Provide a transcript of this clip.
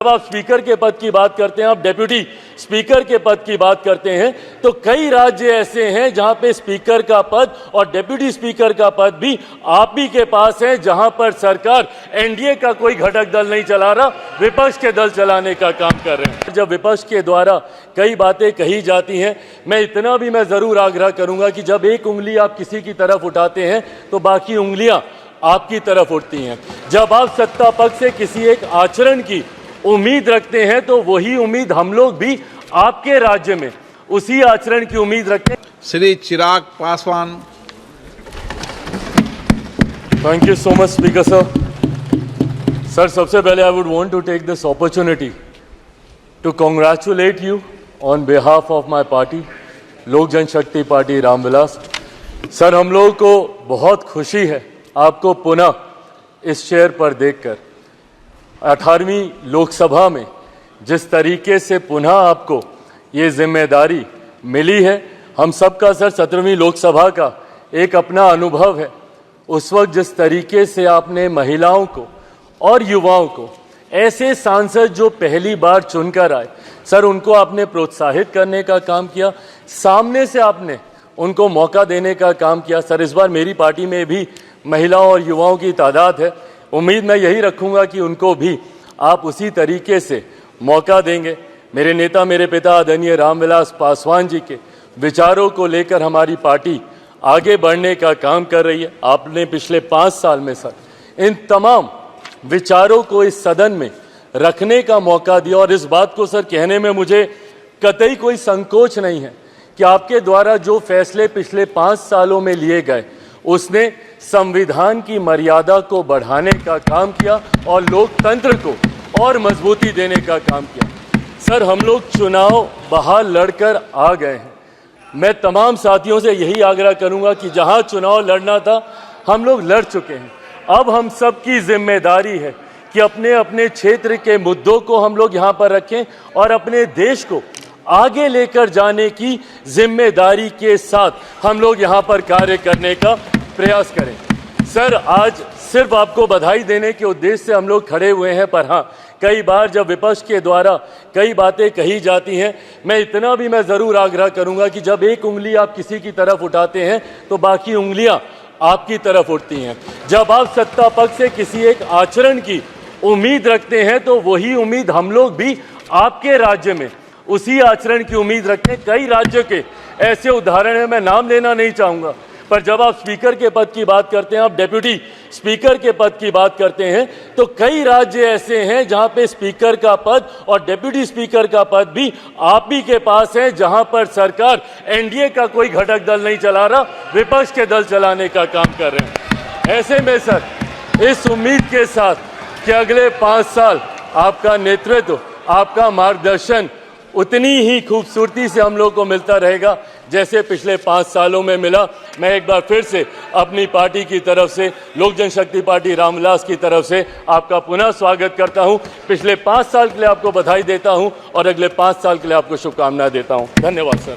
जब आप स्पीकर के पद की बात करते हैं, आप डेप्यूटी स्पीकर के पद की बात करते हैं, तो कई राज्य ऐसे हैं जहां पे स्पीकर का पद और डेप्यूटी स्पीकर का पद भी आप ही के पास है, जहां पर सरकार एनडीए का कोई घटक दल नहीं चला रहा, विपक्ष के दल चलाने का काम कर रहे हैं। जब विपक्ष के द्वारा कई बातें कही जाती हैं, मैं जरूर आग्रह करूंगा कि जब एक उंगली आप किसी की तरफ उठाते हैं तो बाकी उंगलियां आपकी तरफ उठती हैं। जब आप सत्ता पक्ष से किसी एक आचरण की उम्मीद रखते हैं तो वही उम्मीद हम लोग भी आपके राज्य में उसी आचरण की उम्मीद रखते हैं। Shri Chirag Paswan. Thank you so much speaker sir. Sir, सबसे पहले I would want to take this opportunity to congratulate you on behalf of my party, Lok Janshakti party Ramvilas. Sir, हम लोगों को बहुत खुशी है आपको पुनः इस चेयर पर देखकर। 18वीं लोकसभा में जिस तरीके से पुनः आपको ये जिम्मेदारी मिली है, हम सबका सर 17वीं लोकसभा का एक अपना अनुभव है। उस वक्त जिस तरीके से आपने महिलाओं को और युवाओं को, ऐसे सांसद जो पहली बार चुनकर आए, सर उनको आपने प्रोत्साहित करने का काम किया, सामने से आपने उनको मौका देने का काम किया। सर, इस बार मेरी पार्टी में भी महिलाओं और युवाओं की तादाद है, उम्मीद मैं यही रखूंगा कि उनको भी आप उसी तरीके से मौका देंगे। मेरे नेता, मेरे पिता आदरणीय रामविलास पासवान जी के विचारों को लेकर हमारी पार्टी आगे बढ़ने का काम कर रही है। आपने पिछले 5 साल में सर इन तमाम विचारों को इस सदन में रखने का मौका दिया, और इस बात को सर कहने में मुझे कतई कोई संकोच नहीं है कि आपके द्वारा जो फैसले पिछले 5 सालों में लिए गए उसने संविधान की मर्यादा को बढ़ाने का काम किया और लोकतंत्र को और मजबूती देने का काम किया। सर, हम लोग चुनाव बाहर लड़कर आ गए हैं। मैं तमाम साथियों से यही आग्रह करूंगा कि जहां चुनाव लड़ना था हम लोग लड़ चुके हैं। अब हम सब की जिम्मेदारी है कि अपने अपने क्षेत्र के मुद्दों को हम लोग यहां पर रखें और अपने देश को आगे लेकर जाने की जिम्मेदारी के साथ हम लोग यहां पर कार्य करने का प्रयास करें। सर, आज सिर्फ आपको बधाई देने के उद्देश्य से हम लोग खड़े हुए हैं, पर हाँ, कई बार जब विपक्ष के द्वारा कई बातें कही जाती हैं, मैं जरूर आग्रह करूंगा कि जब एक उंगली आप किसी की तरफ उठाते हैं तो बाकी उंगलियां आपकी तरफ उठती हैं। जब आप सत्ता पक्ष से किसी एक आचरण की उम्मीद रखते हैं तो वही उम्मीद हम लोग भी आपके राज्य में उसी आचरण की उम्मीद रखते हैं। कई राज्यों के ऐसे उदाहरण हैं, मैं नाम लेना नहीं चाहूंगा, पर जब आप स्पीकर के पद की बात करते हैं, आप डेप्यूटी स्पीकर के पद की बात करते हैं, तो कई राज्य ऐसे हैं जहां पे स्पीकर का पद और डेप्यूटी स्पीकर का पद भी आप ही के पास है, जहां पर सरकार एनडीए का कोई घटक दल नहीं चला रहा, विपक्ष के दल चलाने का काम कर रहे हैं। ऐसे में सर, इस उम्मीद के साथ कि अगले 5 साल आपका नेतृत्व, आपका मार्गदर्शन उतनी ही खूबसूरती से हम लोग को मिलता रहेगा जैसे पिछले 5 सालों में मिला। मैं एक बार फिर से अपनी पार्टी की तरफ से, लोक जनशक्ति पार्टी रामविलास की तरफ से आपका पुनः स्वागत करता हूं। पिछले 5 साल के लिए आपको बधाई देता हूं और अगले 5 साल के लिए आपको शुभकामनाएं देता हूं। धन्यवाद सर।